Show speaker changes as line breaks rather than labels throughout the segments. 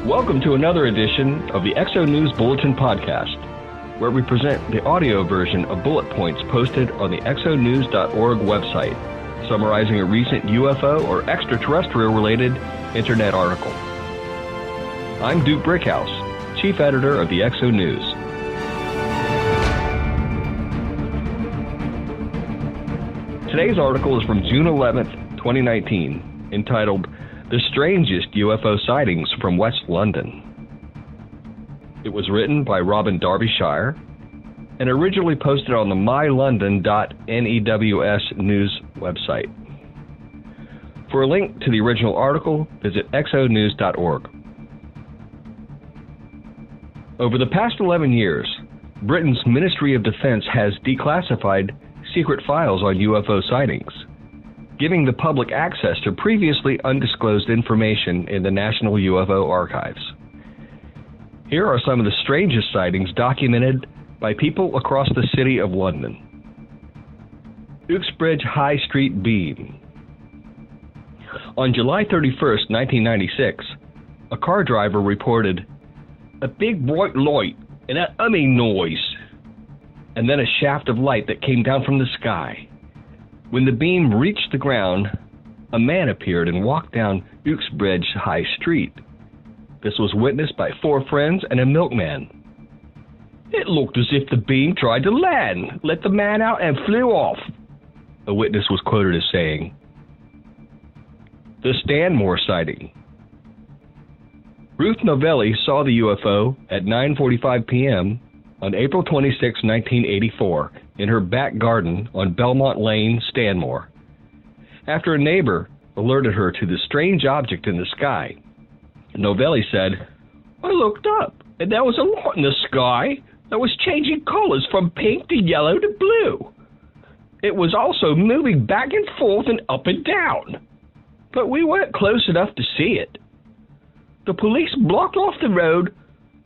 Welcome to another edition of the Exo News Bulletin Podcast, where we present the audio version of bullet points posted on the exonews.org website, summarizing a recent UFO or extraterrestrial-related internet article. I'm Duke Brickhouse, Chief Editor of the Exo News. Today's article is from June 11th, 2019, entitled The Strangest UFO Sightings from West London. It was written by Robin Derbyshire and originally posted on the mylondon.news news website. For a link to the original article, visit exonews.org. Over the past 11 years, Britain's Ministry of Defense has declassified secret files on UFO sightings, giving the public access to previously undisclosed information in the National UFO archives. Here are some of the strangest sightings documented by people across the city of London. Uxbridge High Street beam. On July 31st, 1996, a car driver reported a big bright light and a humming noise, and then a shaft of light that came down from the sky. When the beam reached the ground, a man appeared and walked down Uxbridge High Street. This was witnessed by 4 friends and a milkman. It looked as if the beam tried to land, let the man out, and flew off, a witness was quoted as saying. The Stanmore sighting. Ruth Novelli saw the UFO at 9:45 p.m. on April 26, 1984, in her back garden on Belmont Lane, Stanmore. After a neighbor alerted her to the strange object in the sky, Novelli said, I looked up, and there was a light in the sky that was changing colors from pink to yellow to blue. It was also moving back and forth and up and down, but we weren't close enough to see it. The police blocked off the road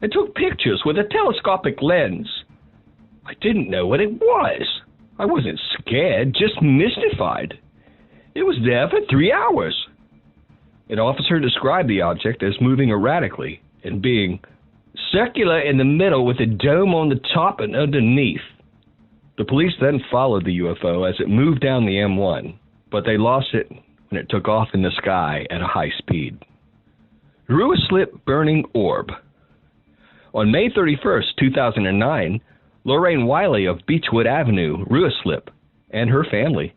and took pictures with a telescopic lens. I didn't know what it was. I wasn't scared, just mystified. It was there for 3 hours. An officer described the object as moving erratically and being circular in the middle with a dome on the top and underneath. The police then followed the UFO as it moved down the M1, but they lost it when it took off in the sky at a high speed. Ruislip burning orb. On May 31st, 2009, Lorraine Wiley of Beechwood Avenue, Ruislip, and her family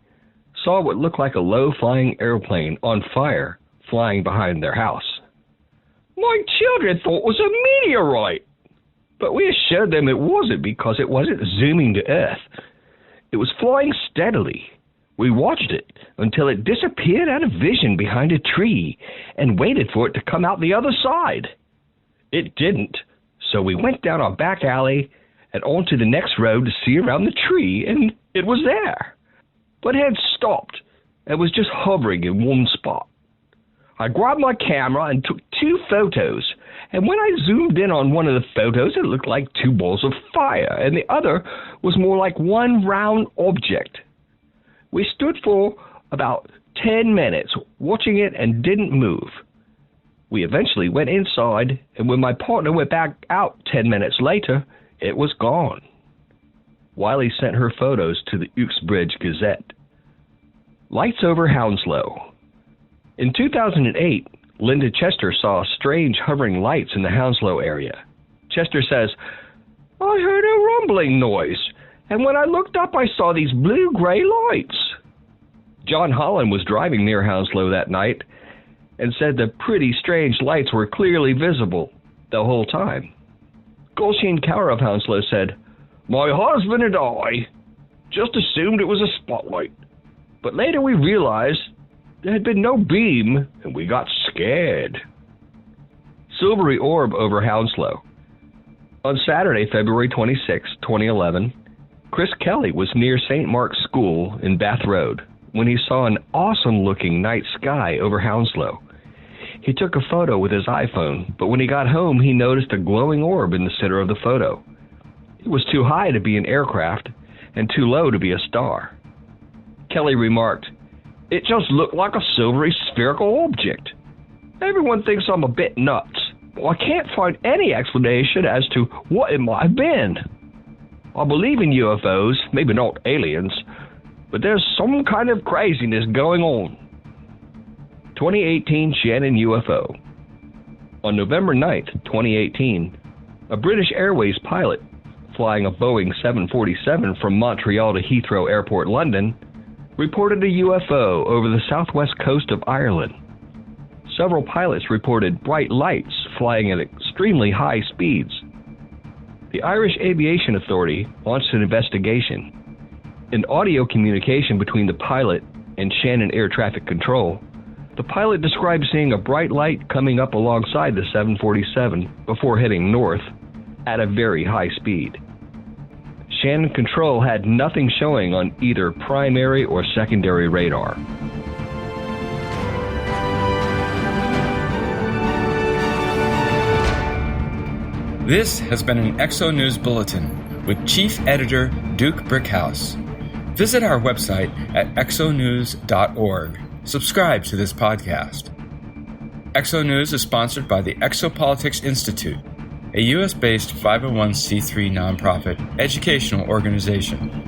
saw what looked like a low-flying airplane on fire flying behind their house. My children thought it was a meteorite, but we assured them it wasn't because it wasn't zooming to Earth. It was flying steadily. We watched it until it disappeared out of vision behind a tree and waited for it to come out the other side. It didn't. So we went down our back alley and onto the next road to see around the tree, and it was there. But it had stopped and was just hovering in one spot. I grabbed my camera and took 2 photos, and when I zoomed in on one of the photos, it looked like 2 balls of fire, and the other was more like one round object. We stood for about 10 minutes watching it and didn't move. We eventually went inside, and when my partner went back out 10 minutes later, it was gone. Wiley sent her photos to the Uxbridge Gazette. Lights over Hounslow. In 2008, Linda Chester saw strange hovering lights in the Hounslow area. Chester says, I heard a rumbling noise, and when I looked up, I saw these blue-gray lights. John Holland was driving near Hounslow that night and said the pretty strange lights were clearly visible the whole time. Gulshian Cower of Hounslow said, My husband and I just assumed it was a spotlight, but later we realized there had been no beam and we got scared. Silvery orb over Hounslow. On Saturday, February 26, 2011, Chris Kelly was near St. Mark's School in Bath Road when he saw an awesome-looking night sky over Hounslow. He took a photo with his iPhone, but when he got home, he noticed a glowing orb in the center of the photo. It was too high to be an aircraft and too low to be a star. Kelly remarked, It just looked like a silvery spherical object. Everyone thinks I'm a bit nuts, but I can't find any explanation as to what it might have been. I believe in UFOs, maybe not aliens, but there's some kind of craziness going on. 2018 Shannon UFO. On November 9th, 2018, a British Airways pilot flying a Boeing 747 from Montreal to Heathrow Airport, London, reported a UFO over the southwest coast of Ireland. Several pilots reported bright lights flying at extremely high speeds. The Irish Aviation Authority launched an investigation. In audio communication between the pilot and Shannon Air Traffic Control, the pilot described seeing a bright light coming up alongside the 747 before heading north at a very high speed. Shannon Control had nothing showing on either primary or secondary radar.
This has been an Exo News Bulletin with Chief Editor Duke Brickhouse. Visit our website at exonews.org. Subscribe to this podcast. Exo News is sponsored by the Exopolitics Institute, a U.S.-based 501c3 nonprofit educational organization.